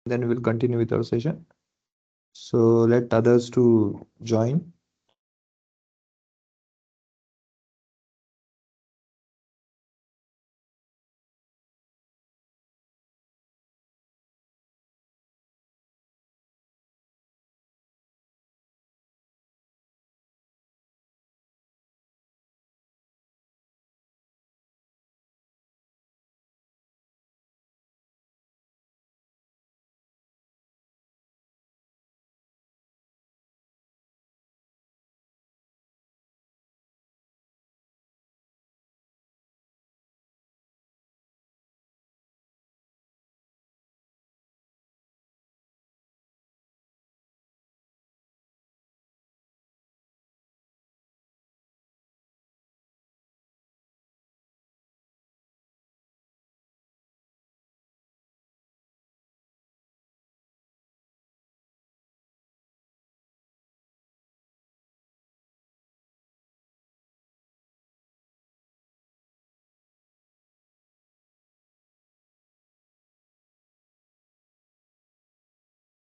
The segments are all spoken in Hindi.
then we'll continue with our session. So let others to join.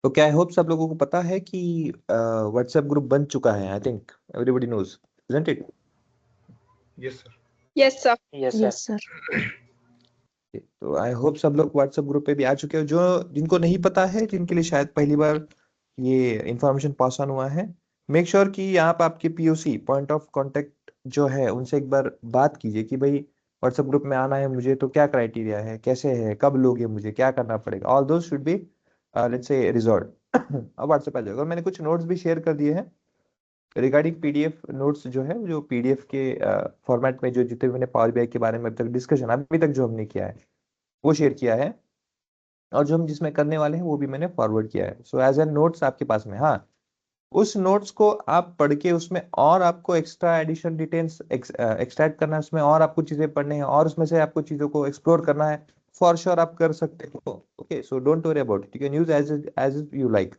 तो क्या आई होप सब लोगों को पता है कि व्हाट्सएप ग्रुप बन चुका है. I think everybody knows, isn't it? Yes, sir. Yes, sir. Yes, sir. तो आई होप सब लोग व्हाट्सएप ग्रुप पे भी आ चुके हो. जो जिनको नहीं पता है, जिनके लिए शायद पहली बार ये इंफॉर्मेशन पास ऑन हुआ है, मेक श्योर कि यहाँ पे आपके पीओसी पॉइंट ऑफ कांटेक्ट जो है उनसे एक बार बात कीजिए कि भाई व्हाट्सएप ग्रुप में आना है मुझे, तो क्या क्राइटेरिया है, कैसे है, कब लोगे, मुझे क्या करना पड़ेगा. All those should be let's say resolve. अब व्हाट्सएप आ जाएगा. और मैंने कुछ नोट्स भी शेयर कर दिए हैं रिगार्डिंग पीडीएफ नोट्स, जो है जो पीडीएफ के फॉर्मेट में जो जितने भी मैंने पावर बीआई के बारे में अभी तक डिस्कशन अभी तक जो हमने किया है वो शेयर किया है, और जो हम जिसमें करने वाले हैं वो भी मैंने फॉरवर्ड किया है. सो एज ए नोट्स आपके पास में. हाँ, उस नोट्स को आप पढ़ के उसमें और आपको एक्स्ट्रा एडिशनल डिटेल्स एक्सट्रैक्ट करना है, उसमें और आपको चीजें पढ़ने हैं और उसमें से आपको चीजों को एक्सप्लोर करना है, फॉर श्योर आप कर सकते हो. Okay, so don't worry about it. You can use as you like.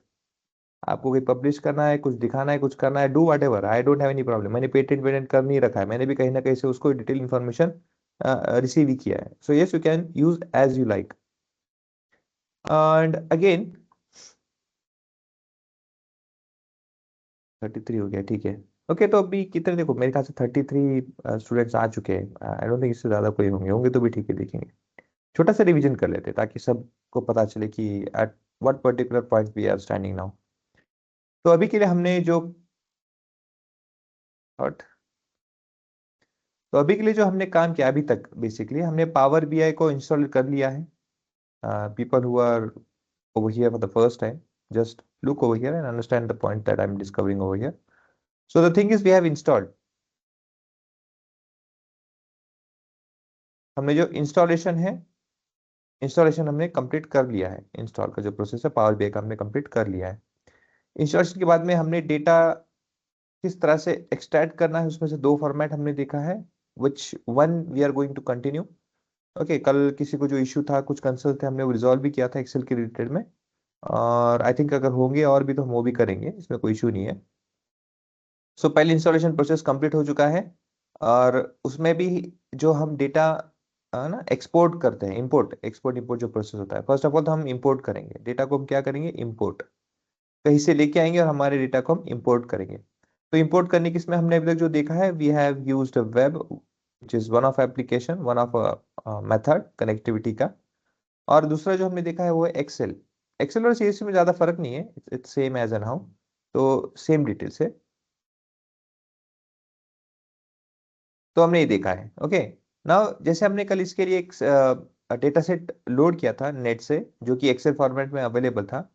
आपको कोई पब्लिश करना है, कुछ दिखाना है, कुछ करना है, do what ever. I don't have any problem. मैंने पेटेंट वेटेंट कर नहीं रखा है, मैंने भी कहीं ना कहीं से उसको डिटेल इन्फॉर्मेशन रिसीव ही किया है. So yes, you can use as you like. And again 33 हो गया, ठीक है. ओके, तो अभी कितने, देखो मेरे ख्याल से 33 स्टूडेंट्स आ चुके हैं. आई डोंट थिंक इससे ज्यादा कोई होंगे, होंगे तो भी ठीक है, देखेंगे. छोटा सा रिवीजन कर लेते हैं ताकि सबको पता चले कि at what particular point we are standing now. तो अभी के लिए हमने जो थॉट तो अभी के लिए जो हमने काम किया अभी तक, बेसिकली हमने पावर बीआई को इंस्टॉल कर लिया है. People who are over here for the first time, just look over here and understand the point that I'm discovering over here. So the thing is, we have installed. हमने जो इंस्टॉलेशन है, इंस्टॉलेशन हमने कंप्लीट कर लिया है. इंस्टॉल का जो प्रोसेस है पावर बीआई का हमने कंप्लीट कर लिया है. इंस्टॉलेशन के बाद में हमने डेटा किस तरह से एक्सट्रैक्ट करना है, उसमें से दो फॉर्मेट हमने देखा है, which one we are going to continue. Okay, कल किसी को जो इश्यू था, कुछ कंसर्न थे, हमने वो रिजॉल्व भी किया था एक्सेल के रिलेटेड में, और आई थिंक अगर होंगे और भी तो हम वो भी करेंगे, इसमें कोई इशू नहीं है. सो पहले इंस्टॉलेशन प्रोसेस कंप्लीट हो चुका है, और उसमें भी जो हम डेटा ना एक्सपोर्ट करते हैं, इंपोर्ट एक्सपोर्ट इंपोर्ट जो प्रोसेस होता है, फर्स्ट ऑफ ऑल तो हम इंपोर्ट करेंगे डेटा को. हम क्या करेंगे, इंपोर्ट कहीं से लेके आएंगे और हमारे डेटा को हम इंपोर्ट करेंगे. तो इंपोर्ट करने की इसमें हमने अभी तक जो देखा है, we have used web which is one of application, one of method connectivity का. और दूसरा जो हमने देखा है वो है एक्सेल. एक्सेल और सीएसवी में ज्यादा फर्क नहीं है, it's same as an how, तो सेम डिटेल्स है. तो हमने ये देखा है. ओके, नाउ जैसे हमने कल इसके लिए एक डेटा सेट लोड किया था नेट से, जो कि एक्सेल फॉर्मेट में अवेलेबल था,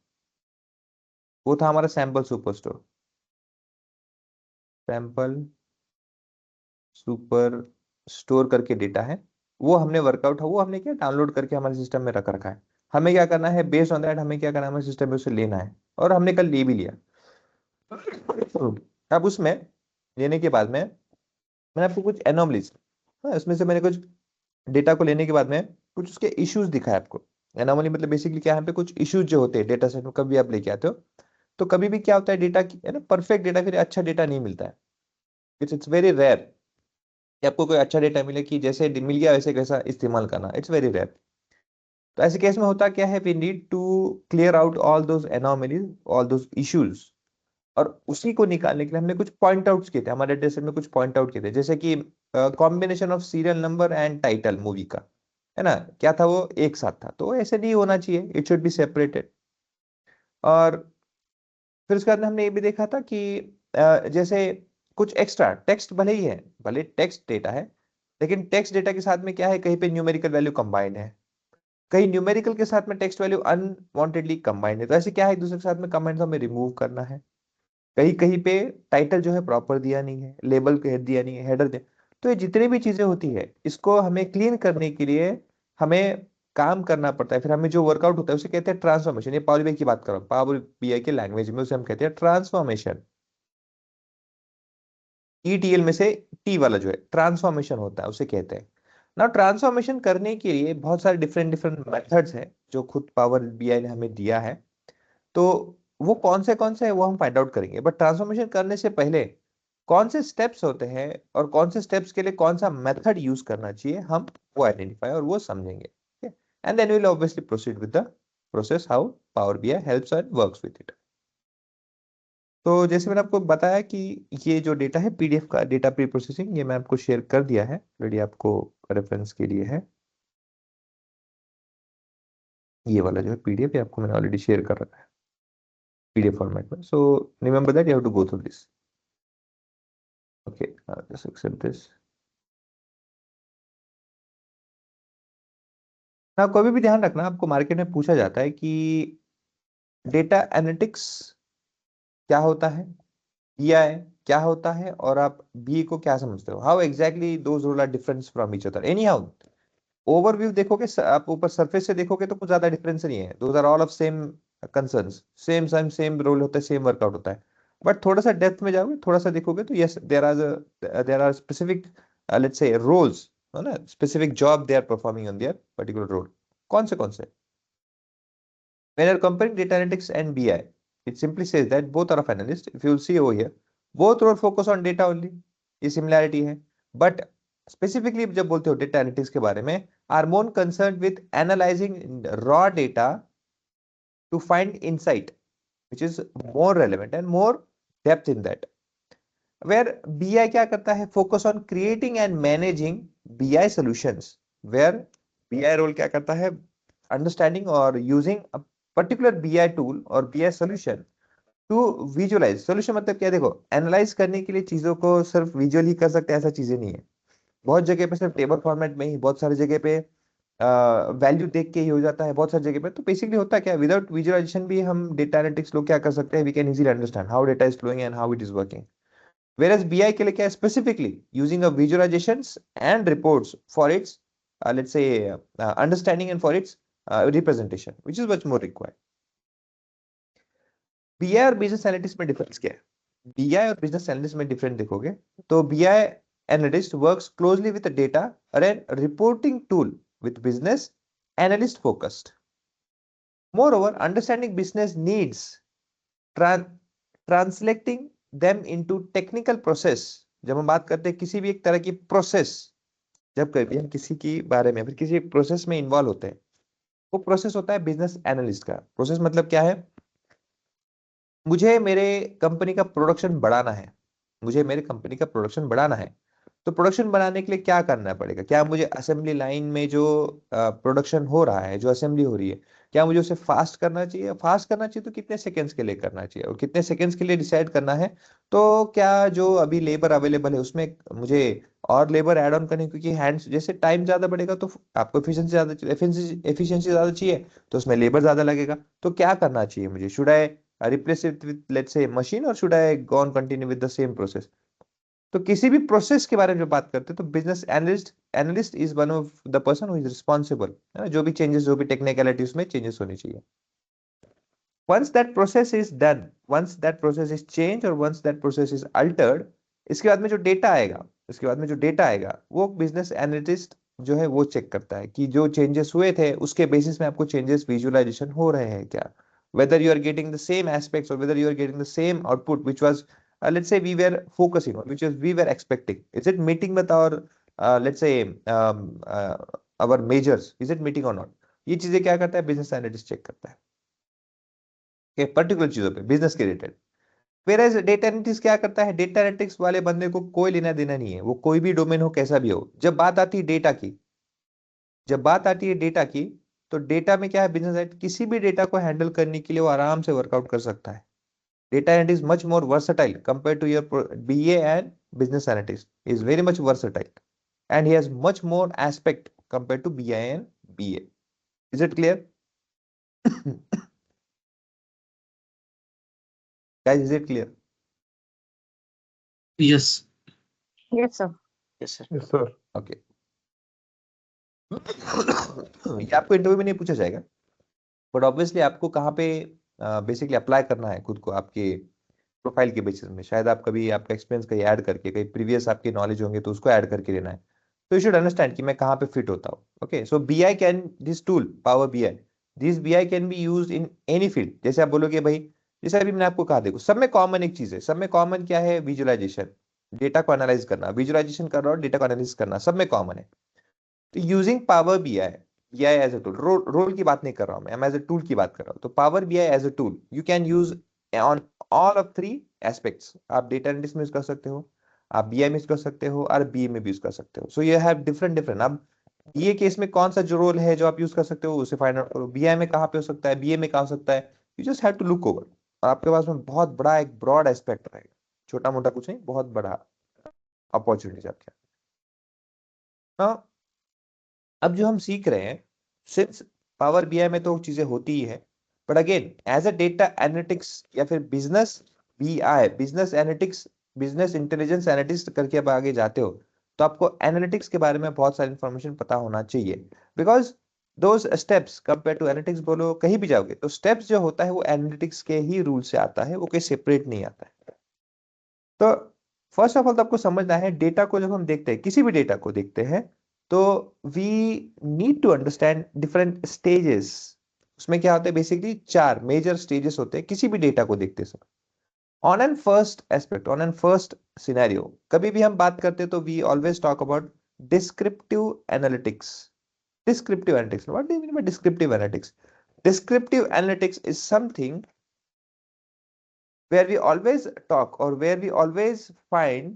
वो था हमारा sample super store. Sample super store करके डेटा है, वो हमने वर्कआउट है, वो हमने क्या डाउनलोड करके हमारे सिस्टम में रख रखा है. हमें क्या करना है, बेस्ड ऑन दैट हमें क्या करना है, हमारे सिस्टम में उसे लेना है, और हमने कल ले भी लिया. अब उसमें लेने के बाद में मैंने आपको कुछ एनोमलीज, उसमें से मैंने कुछ डेटा को लेने के बाद में कुछ उसके इश्यूज दिखाए आपको. एनोमली मतलब बेसिकली क्या है, यहाँ पे कुछ इश्यूज जो होते हैं डेटा सेट में, कभी आप लेके आते हो तो कभी भी क्या होता है, डेटा है ना, परफेक्ट डेटा, फिर अच्छा डेटा नहीं मिलता है. इट्स वेरी रेयर कि आपको कोई अच्छा डेटा मिले कि जैसे मिल गया वैसे कैसा इस्तेमाल करना, इट्स वेरी रेयर. तो ऐसे केस में होता क्या है, we need to clear out all those anomalies, all those issues, और उसी को निकालने के लिए हमने कुछ पॉइंट आउट्स किए थे, हमारे डेटा सेट में कुछ पॉइंट आउट किए थे, जैसे कि combination of serial number and title movie का, है ना, क्या था वो एक साथ था, तो ऐसे नहीं होना चाहिए, इट शुड बी सेपरेटेड। और फिर उसके बाद में हमने ये भी देखा था कि जैसे कुछ एक्स्ट्रा टेक्स्ट भले ही है, भले टेक्स्ट डेटा है, लेकिन टेक्स्ट डेटा के साथ में क्या है, कहीं पे न्यूमेरिकल वैल्यू कंबाइंड है, कहीं न्यूमेरिकल के साथ में टेक्स्ट वैल्यू अनवांटेडली कंबाइंड है, तो ऐसे क्या है, एक दूसरे के साथ में कंबाइंड हमें रिमूव करना है। कहीं कहीं पे टाइटल जो है प्रॉपर दिया नहीं है, लेबल के दिया नहीं है, हेडर दिया, तो ये जितनी भी चीजें होती है इसको हमें क्लीन करने के लिए हमें काम करना पड़ता है। फिर हमें जो वर्कआउट होता है उसे कहते हैं ट्रांसफॉर्मेशन। ये पावर बीआई की बात कर रहा हूँ, पावर बीआई के लैंग्वेज में उसे हम कहते हैं ट्रांसफॉर्मेशन। ईटीएल में से टी वाला जो है ट्रांसफॉर्मेशन होता है, उसे कहते हैं ना। ट्रांसफॉर्मेशन करने के लिए बहुत सारे डिफरेंट डिफरेंट मेथड्स हैं जो खुद पावर बीआई ने हमें दिया है, तो वो कौन से हैं वो हम फाइंड आउट करेंगे। बट ट्रांसफॉर्मेशन करने से पहले कौन से स्टेप्स होते हैं और कौन से स्टेप्स के लिए कौन सा मेथड यूज करना चाहिए, हम वो आइडेंटिफाई और वो समझेंगे, and then will obviously proceed with the process how power BI helps and works with it. तो जैसे मैंने आपको बताया कि ये जो डेटा है पीडीएफ का डेटा प्री प्रोसेसिंग, ये मैं आपको शेयर कर दिया है ऑलरेडी, आपको रेफरेंस के लिए है। ये वाला जो है पीडीएफ, ये आपको मैंने ऑलरेडी शेयर कर रखा है पीडीएफ फॉर्मेट में, so remember that you have to go through this. Okay, just accept this. ना कभी भी ध्यान रखना, आपको मार्केट में पूछा जाता है कि डेटा एनालिटिक्स क्या होता है, बीआई क्या होता है, और आप बी को क्या समझते हो, how exactly those role are different from each other. Anyhow overview देखोगे, आप ऊपर सरफेस से देखोगे तो कुछ ज्यादा डिफरेंस नहीं है, those are all of same concerns, same same same role होता है, सेम वर्कआउट होता है। बट थोड़ा सा डेप्थ में जाओगे, थोड़ा सा देखोगे तो yes there are specific let's say roles, है ना, specific job they are performing on their particular role. कौन से when you're comparing data analytics and BI, it simply says that both are of analyst. If you'll see over here, both role focus on data only. ये similarity है, but specifically जब बोलते हो data analytics के बारे में, are more concerned with analyzing raw data to find insight, which is more relevant and more depth in that. Where BI क्या करता है, focus on creating and managing BI solutions. Where BI role क्या करता है, understanding or using a particular BI tool or BI solution to visualize। solution मतलब क्या, देखो एनालाइज करने के लिए चीजों को सिर्फ विजुअल ही कर सकते हैं ऐसा चीजें नहीं है, बहुत जगह पे सिर्फ टेबल फॉर्मेट में ही, बहुत सारी जगह पे वैल्यू देख के ही हो जाता है, बहुत सारी जगह पे। तो बेसिकली होता क्या है, विदाउट विजुअलाइजेशन भी हम डेटा एनालिटिक्स लोग क्या कर सकते हैं, we can easily understand how data is flowing and how it is working. Whereas BI के लिए क्या है, specifically using a visualizations and reports for its let's say understanding and for its representation, which is much more required. BI और बिजनेस एनालिटिक्स में डिफरेंस क्या है, BI और बिजनेस एनालिस्ट में डिफरेंस देखोगे तो BI analyst works closely with the data or a reporting tool with business analyst focused. Moreover, understanding business needs, translating them into technical process। जब हम बात करते हैं किसी भी एक तरह की प्रोसेस, जब कभी हम किसी की बारे में फिर किसी प्रोसेस में इन्वॉल्व होते हैं, वो प्रोसेस होता है बिजनेस एनालिस्ट का। प्रोसेस मतलब क्या है, मुझे मेरे कंपनी का प्रोडक्शन बढ़ाना है, मुझे मेरे कंपनी का प्रोडक्शन बढ़ाना है, तो प्रोडक्शन बढ़ाने के लिए क्या करना पड़ेगा, क्या मुझे असेंबली लाइन में जो प्रोडक्शन हो रहा है, जो असेंबली हो रही है, क्या मुझे उसे फास्ट करना चाहिए, फास्ट करना चाहिए तो कितने सेकंड्स के लिए करना चाहिए, और कितने सेकंड्स के लिए डिसाइड करना है, तो क्या जो अभी लेबर अवेलेबल है उसमें मुझे और लेबर ऐड ऑन करनी, क्योंकि हैंड्स जैसे टाइम ज्यादा बढ़ेगा तो आपको एफिशिएंसी ज्यादा चाहिए, तो उसमें लेबर ज्यादा लगेगा, तो क्या करना चाहिए मुझे, should I replace it with let's say machine or should I go on continue with the same process। तो किसी भी प्रोसेस के बारे में जब बात करते हैं तो business analyst is one of the person who is responsible, जो भी चेंजेस, जो भी टेक्निकलिटी उसमें चेंजेस होनी चाहिए। once that process is done, once that process is changed or once that process is altered, इसके बाद में जो डेटा आएगा, इसके बाद में जो डेटा आएगा वो बिजनेस एनालिस्ट जो है वो चेक करता है कि जो चेंजेस हुए थे उसके बेसिस में आपको चेंजेस विजुअलाइजेशन हो रहे हैं क्या, whether you are getting the same aspects or whether you are getting the same output which was let's say we were focusing on, which is we were expecting, is it meeting with our let's say our measures, is it meeting or not। ये चीजें क्या करता है, बिजनेस एनालिटिक्स चेक करता है पर्टिकुलर चीजों पे बिजनेस के रिलेटेड। फिर एज डेटा एनालिटिक्स क्या करता है, डेटा एनालिटिक्स वाले बंदे को कोई लेना देना नहीं है, वो कोई भी डोमेन हो कैसा भी हो। जब बात आती है डेटा की, जब बात आती है डेटा की, तो डेटा में क्या है, बिजनेस किसी भी डेटा को हैंडल करने के लिए वो आराम से वर्कआउट कर सकता है। Data analytics is much more versatile compared to your BA and business analytics. He is very much versatile and he has much more aspect compared to BI and BA. Is it clear? Guys, is it clear? Yes Yes, sir. Yes sir. Yes, sir. Okay. ये आपको इंटरव्यू में नहीं पूछा जाएगा, बट ऑब्वियसली आपको कहाँ पे बेसिकली अप्लाई करना है खुद को आपके प्रोफाइल के बेसिस में। शायद आप कभी आपका एक्सपीरियंस कहीं ऐड करके, कहीं प्रीवियस आपके नॉलेज होंगे तो उसको ऐड करके लेना है। तो यू शुड अंडरस्टैंड कि मैं कहाँ पे फिट होता हूँ। Okay, so BI can, this tool power BI, this BI can be used in any field. जैसे आप बोलोगे भाई, जैसे अभी मैंने आपको कहा, देखो सब में कॉमन एक चीज है, सब में कॉमन क्या है, विजुअलाइजेशन, डेटा को एनालाइज करना, विजुअलाइजेशन कर रहा हूँ, डेटा को एनालिसिस करना, सब में कॉमन है। तो using power BI, BI as a tool, role की बात नहीं कर रहा हूं मैं एज अ टूल की बात कर रहा हूं। तो power BI as a tool you can use on all of three aspects. आप डेटा एनालिटिक्स में यूज कर सकते हो, आप बीआई में यूज कर सकते हो, और बीए में भी यूज कर सकते हो। So you have different different. अब बीए केस में कौन सा जो रोल है जो आप यूज कर सकते हो उसे फाइंड आउट करो, बीआई में कहाँ पे हो सकता है, बीए में कहाँ हो सकता है। You just have to look over. आपके पास में बहुत बड़ा एक ब्रॉड एस्पेक्ट रहेगा, छोटा मोटा कुछ नहीं, बहुत बड़ा अपॉर्चुनिटी आपके। हाँ, अब जो हम सीख रहे हैं, सिंस पावर बीआई में तो चीजें होती ही है, but again as a data analytics या फिर business BI, business analytics, business intelligence analytics करके अब आगे जाते हो, तो आपको एनालिटिक्स के बारे में बहुत सारी इंफॉर्मेशन पता होना चाहिए। Because those steps compare to analytics, बोलो कहीं भी जाओगे तो स्टेप्स जो होता है वो एनालिटिक्स के ही रूल से आता है, वो कोई सेपरेट नहीं आता है। तो फर्स्ट ऑफ ऑल तो आपको समझना है, डेटा को जब हम देखते हैं, किसी भी डेटा को देखते हैं, तो we need to understand different stages. उसमें क्या होता है, बेसिकली चार मेजर स्टेजेस होते हैं किसी भी डेटा को देखते समय। On an first aspect, on an first scenario, कभी भी हम बात करते हैं तो we always talk about descriptive analytics. Descriptive analytics, what do you mean by descriptive analytics? Descriptive analytics is something where we always talk, or where we always find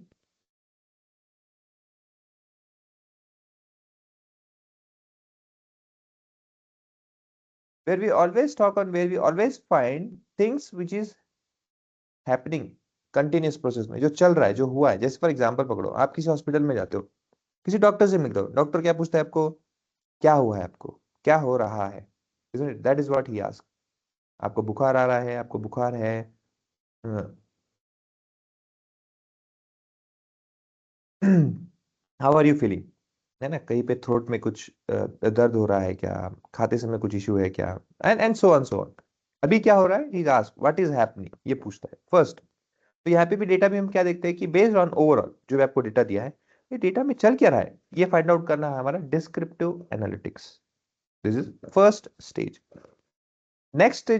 where we always talk on where we always find things which is happening continuous process में, जो चल रहा है, जो हुआ है। जैसे फॉर एग्जांपल पकड़ो, आप किसी हॉस्पिटल में जाते हो, किसी डॉक्टर से मिलते हो, डॉक्टर क्या पूछता है आपको, क्या हुआ है, आपको क्या हो रहा है, that is what he ask. आपको बुखार आ रहा है, आपको बुखार है, हाउ आर यू फीलिंग, है ना, कहीं पे थ्रोट में कुछ दर्द हो रहा है क्या, खाते समय कुछ इशू है क्या, एंड सो ऑन। अभी क्या हो रहा है, he ask what is happening, ये पूछता है फर्स्ट। तो यहाँ पे भी डेटा में हम क्या देखते हैं कि बेस्ड ऑन ओवरऑल जो भी आपको डेटा दिया है, ये डेटा में चल क्या रहा है, ये फाइंड आउट करना है हमारा descriptive analytics. This is first stage. Next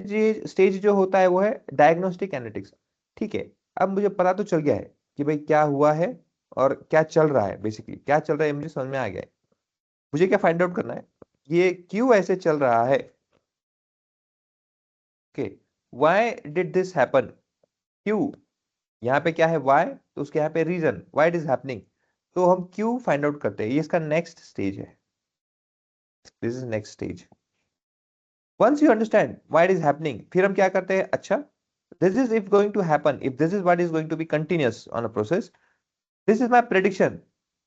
stage जो होता है वो है डायग्नोस्टिक एनालिटिक्स। ठीक है, अब मुझे पता तो चल गया है कि भाई क्या हुआ है और क्या चल रहा है, बेसिकली क्या चल रहा है मुझे समझ में आ गया है। मुझे क्या फाइंड आउट करना है, ये क्यों ऐसे चल रहा है। Okay, why did this happen, क्यों, यहाँ पे क्या है व्हाई, तो उसके यहाँ पे reason, why it is happening. तो हम क्यों फाइंड आउट करते हैं, ये इसका नेक्स्ट स्टेज है। This is next stage. Once you understand why it is happening, फिर हम क्या करते हैं, अच्छा this is if going to happen, if this is what is going to be continuous on a process, this is my prediction.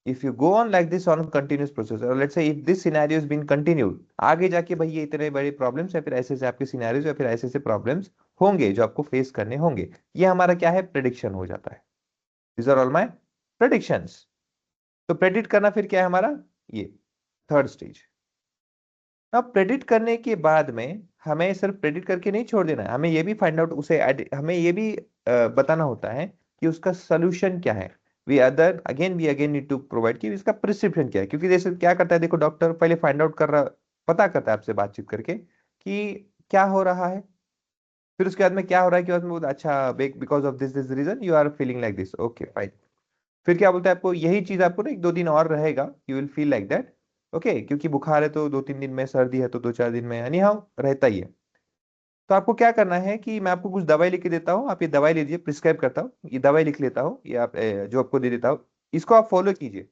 If you go on like this on a continuous process, or let's say if this scenario has been continued, आगे जाके भाई ये इतने बड़े प्रॉब्लम्स या फिर ऐसे ऐसे आपके सिनेरियोज या फिर ऐसे ऐसे प्रॉब्लम्स होंगे जो आपको फेस करने होंगे, ये हमारा क्या है, प्रेडिक्शन हो जाता है। These are all my predictions. तो प्रेडिक्ट करना फिर क्या है हमारा, ये थर्ड स्टेज। अब प्रेडिक्ट करने के बाद में हमें सिर्फ प्रेडिक्ट करके नहीं छोड़ देना है, हमें ये भी फाइंड आउट, उसे हमें ये भी बताना होता है कि उसका सोल्यूशन क्या है। We again need to provide कि इसका प्रिस्क्रिप्शन क्या है। क्योंकि जैसे क्या करता है, देखो डॉक्टर पहले फाइंड आउट कर रहा, पता करता है आपसे बातचीत करके कि क्या हो रहा है, फिर उसके बाद में क्या हो रहा है कि बाद में बोलता है, अच्छा because of this this reason you are feeling like this, okay fine. फिर क्या बोलता है आपको, यही चीज आपको ना एक दो दिन और रहेगा, you will feel like that, okay, क्योंकि बुखार है तो 2-3 दिन में, सर्दी है तो 2-4 दिन में, यानी हाँ रहता ही है। तो आपको क्या करना है कि मैं आपको कुछ दवाई लिख के देता हूँ, आप ये दवाई लीजिए, प्रिस्क्राइब करता हूँ, ये दवाई लिख लेता हूँ, ये आप जो आपको दे देता हूँ, इसको आप फॉलो कीजिए।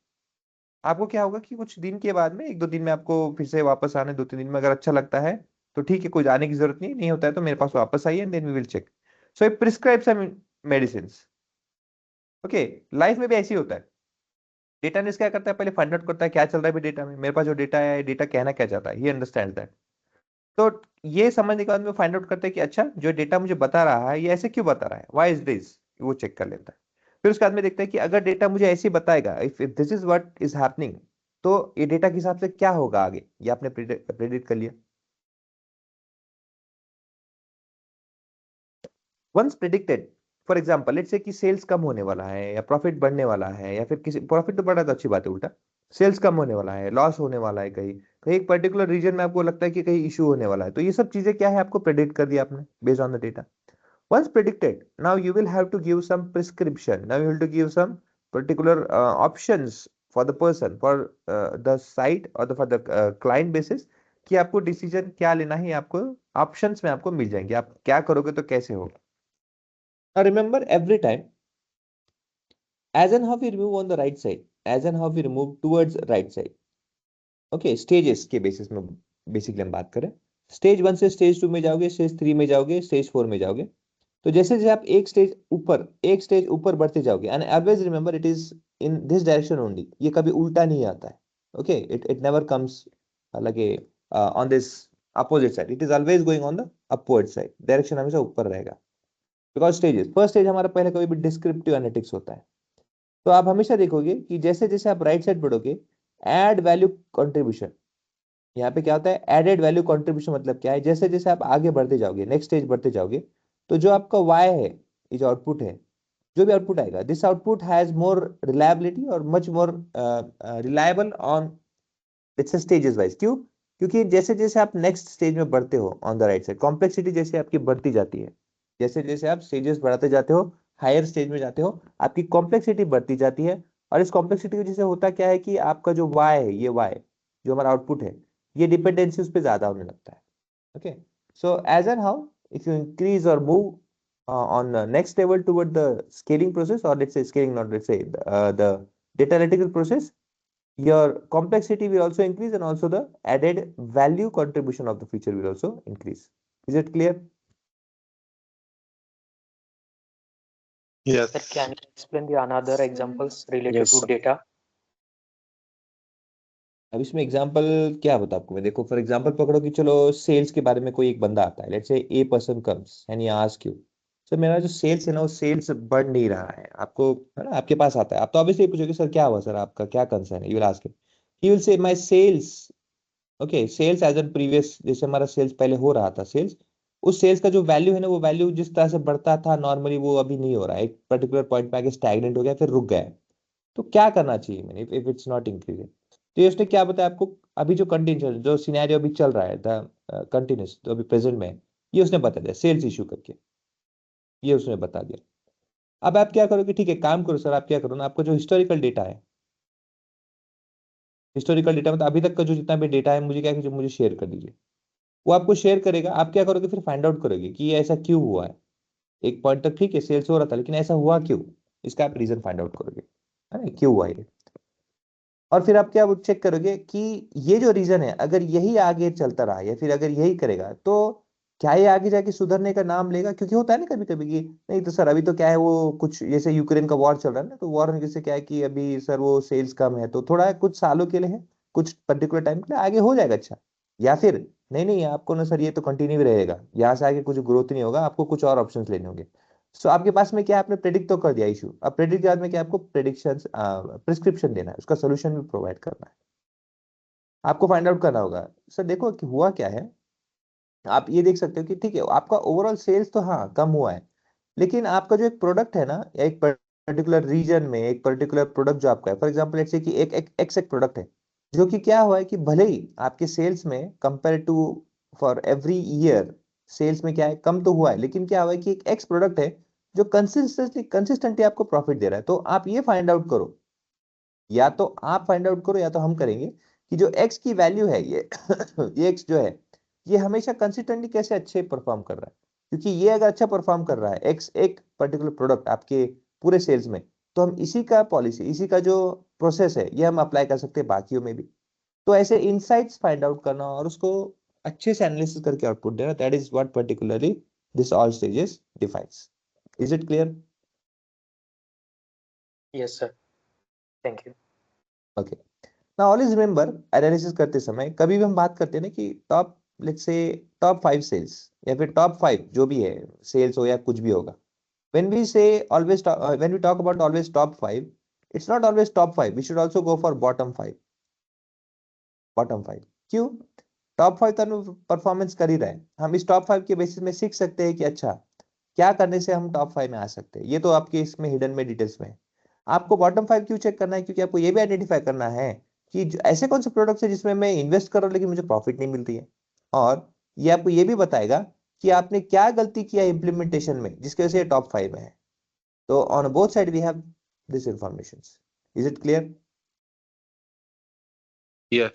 आपको क्या होगा कि कुछ दिन के बाद में, 1-2 दिन में आपको फिर से वापस आने, 2-3 दिन में अगर अच्छा लगता है तो ठीक है, कोई जाने की जरूरत नहीं, नहीं होता है तो मेरे पास वापस आइए, then we will check. So prescribe some medicine. Okay, life में भी ऐसे ही होता है। डेटा एनालिस्ट क्या करता है, पहले फाइंड आउट करता है क्या चल रहा है डेटा में, मेरे पास जो डेटा है, डेटा कहना क्या चाहता है, ही अंडरस्टैंड दैट। तो ये समझने के बाद में फाइंड आउट करते हैं कि अच्छा जो डेटा मुझे बता रहा है ये ऐसे क्यों बता रहा है, व्हाई इज दिस, वो चेक कर लेता है। फिर उसके बाद में देखता है कि अगर डेटा मुझे ऐसे ही बताएगा, if this is what is happening, तो ये डेटा के हिसाब से क्या होगा आगे, ये आपने प्रेडिक्ट कर लिया। Once predicted, for example let's say कि सेल्स कम होने वाला है, या प्रॉफिट बढ़ने वाला है, या फिर किसी प्रॉफिट तो बढ़ा तो अच्छी बात है, उल्टा सेल्स कम होने वाला है, लॉस होने वाला है, कहीं कहीं एक पर्टिकुलर रीजन में आपको लगता है कि कहीं इशू होने वाला है, तो ये सब चीजें क्या है, आपको प्रेडिक्ट कर दिया आपने based on the data. Once predicted, now you will have to give some prescription. Now you have to give some particular options for the person, for the site or for the client basis, कि आपको डिसीजन क्या लेना है, आपको ऑप्शंस में आपको मिल जाएंगे, आप क्या करोगे तो कैसे होगा। Now remember every time, as and how we remove on the right side, as and how we remove towards right side. Okay, stages के बेसिस में बेसिकली हम बात करें, स्टेज 1 से स्टेज 2 में जाओगे, स्टेज 3 में जाओगे, स्टेज 4 में जाओगे। तो जैसे जैसे आप एक स्टेज ऊपर बढ़ते जाओगे, and always remember it is in this direction only, ये कभी उल्टा नहीं आता है। Okay, it it never comes like a on this opposite side, it is always going on the upward side, direction हमेशा ऊपर रहेगा। बिकॉज स्टेजेस, फर्स्ट स्टेज हमारा पहले कभी भी डिस्क्रिप्टिव एनालिटिक्स होता है। तो आप हमेशा देखोगे कि जैसे जैसे आप राइट साइड बढ़ोगे, एड वैल्यू कंट्रीब्यूशन, यहाँ पे क्या होता है, एडेड वैल्यू कंट्रीब्यूशन, मतलब क्या है, जैसे जैसे आप आगे बढ़ते जाओगे, नेक्स्ट स्टेज बढ़ते जाओगे, तो जो आपका वाई है, ये जो आउटपुट है, जो भी आउटपुट आएगा, this output has more reliability और much more reliable on its stages wise. क्यों? क्योंकि जैसे जैसे आप नेक्स्ट स्टेज में बढ़ते हो on the right side, complexity जैसे आपकी बढ़ती जाती है, जैसे जैसे आप स्टेजेस बढ़ाते जाते हो, हायर स्टेज में जाते हो, आपकी कॉम्प्लेक्सिटी बढ़ती जाती है। और इस कॉम्प्लेक्सिटी की वजह से होता क्या है कि आपका जो वाई है, ये वाई जो हमारा आउटपुट है, ये डिपेंडेंसी उस पर ज्यादा होने लगता है। Okay, so as and how if you increase और move on next level toward the scaling process, or let's say scaling, not let's say the data analytical process, your complexity will also increase, and also the added value contribution of the feature will also increase. Is it clear? Yes. Sir, can you explain the another examples related Yes, to sir. data? अब इसमें एग्जांपल क्या बता आपको मैं, देखो फॉर एग्जांपल पकड़ो कि चलो सेल्स के बारे में कोई एक बंदा आता है, let's say a person comes and he ask you, sir मेरा जो सेल्स है ना, वो सेल्स बढ़ नहीं रहा है, आपको है ना, आपके पास आता है, आप तो ऑब्वियसली पूछोगे सर क्या हुआ, सर आपका क्या कंसर्न है, you will ask him, he will say my sales, okay, sales as an previous, जैसे हमारा सेल्स पहले हो रहा था सेल्स, उस सेल्स का जो वैल्यू है ना, वो वैल्यू जिस तरह से बढ़ता था नॉर्मली, वो अभी नहीं हो रहा है, एक पर्टिकुलर पॉइंट पे आके स्टैग्नेंट हो गया, फिर रुक गया है। तो क्या करना चाहिए मैंने, इफ इट्स नॉट इंक्रीजिंग। तो ये उसने क्या बताया आपको, अभी जो कंटिन्यूस जो सिनेरियो अभी चल रहा है, द कंटिन्यूस जो अभी प्रेजेंट में है, ये उसने बता दिया सेल्स इशू करके, ये उसने बता दिया। अब आप क्या करोगे, ठीक है काम करो सर, आप क्या करो ना, आपको जो हिस्टोरिकल डेटा है, हिस्टोरिकल डेटा मतलब अभी तक का जो जितना भी डेटा है, मुझे क्या कीजिए, मुझे शेयर कर दीजिए। वो आपको शेयर करेगा, आप क्या करोगे, फिर फाइंड आउट करोगे कि ये ऐसा क्यों हुआ है। एक पॉइंट तक ठीक है सेल्स हो रहा था, लेकिन ऐसा हुआ क्यों, इसका आप रीजन फाइंड आउट करोगे, है ना, क्यों हुआ ये। और फिर आप क्या वो चेक करोगे कि ये जो रीजन है, अगर यही आगे चलता रहा, या फिर अगर यही करेगा, तो क्या ये आगे जाके सुधरने का नाम लेगा। क्योंकि होता है ना कभी कभी कि नहीं तो सर अभी तो क्या है, वो कुछ जैसे यूक्रेन का वॉर चल रहा है ना, तो वॉर होने से क्या है कि अभी सर वो सेल्स कम है, तो थोड़ा कुछ सालों के लिए है, कुछ पर्टिकुलर टाइम के लिए, आगे हो जाएगा अच्छा। या फिर नहीं नहीं आपको ना सर ये तो कंटिन्यू ही रहेगा, यहाँ से आगे कुछ ग्रोथ नहीं होगा, आपको कुछ और ऑप्शंस लेने होंगे। सो आपके पास में क्या है, आपने प्रेडिक्ट तो कर दिया इशू, अब प्रेडिक्ट के बाद में क्या, आपको प्रेडिक्शन प्रिस्क्रिप्शन देना है, उसका सोल्यूशन भी प्रोवाइड करना है। आपको फाइंड आउट करना होगा सर देखो कि हुआ क्या है। आप ये देख सकते हो कि ठीक है आपका ओवरऑल सेल्स तो हाँ कम हुआ है, लेकिन आपका जो एक प्रोडक्ट है ना, या एक पर्टिकुलर रीजन में एक पर्टिकुलर प्रोडक्ट जो आपका है, फॉर एग्जांपल लेट्स से कि एक प्रोडक्ट है, जो कि क्या हुआ है कि भले ही आपके सेल्स में compare to for every year sales में क्या है कम तो हुआ है, लेकिन क्या हुआ है कि एक एक्स प्रोडक्ट है जो कंसिस्टेंटली आपको प्रॉफिट दे रहा है। तो आप ये फाइंड आउट करो, या तो आप फाइंड आउट करो या तो हम करेंगे कि जो x की वैल्यू है ये ये x जो है ये हमेशा कंसिस्टेंटली कैसे अच्छे परफॉर्म कर रहा है, क्योंकि ये अगर अच्छा परफॉर्म कर रहा है x एक पर्टिकुलर प्रोडक्ट आपके पूरे सेल्स में, तो हम इसी का पॉलिसी, इसी का जो प्रोसेस है ये हम अप्लाई कर सकते हैं बाकियों में भी। तो ऐसे इनसाइट्स फाइंड आउट करना और उसको अच्छे से एनालिसिस करके आउटपुट देना, that is what particularly this all stages defines. Is it clear? Yes, sir. Thank you. Okay, now always remember, analysis करते समय कभी भी हम बात करते हैं ना कि top, let's say top 5 sales या फिर टॉप 5 जो भी है, सेल्स हो या कुछ भी होगा, when we say always when we talk about always top 5, it's not always top 5, we should also go for bottom 5। bottom 5 क्यों? टॉप 5 तो हम परफॉर्मेंस कर ही रहे हैं, हम इस टॉप 5 के बेसिस में सीख सकते हैं कि अच्छा क्या करने से हम टॉप 5 में आ सकते हैं। ये तो आपके इसमें हिडन में डिटेल्स में है। आपको बॉटम 5 क्यों चेक करना है? क्योंकि आपको ये भी आइडेंटिफाई करना है कि ऐसे कौन से प्रोडक्ट्स है जिसमें मैं इन्वेस्ट कर रहा हूँ लेकिन मुझे प्रॉफिट नहीं मिल रही है, और ये आपको ये भी बताएगा कि आपने क्या गलती किया इम्प्लीमेंटेशन में जिसकी वजह से टॉप 5 में है। तो on both side we have this information. Is it clear?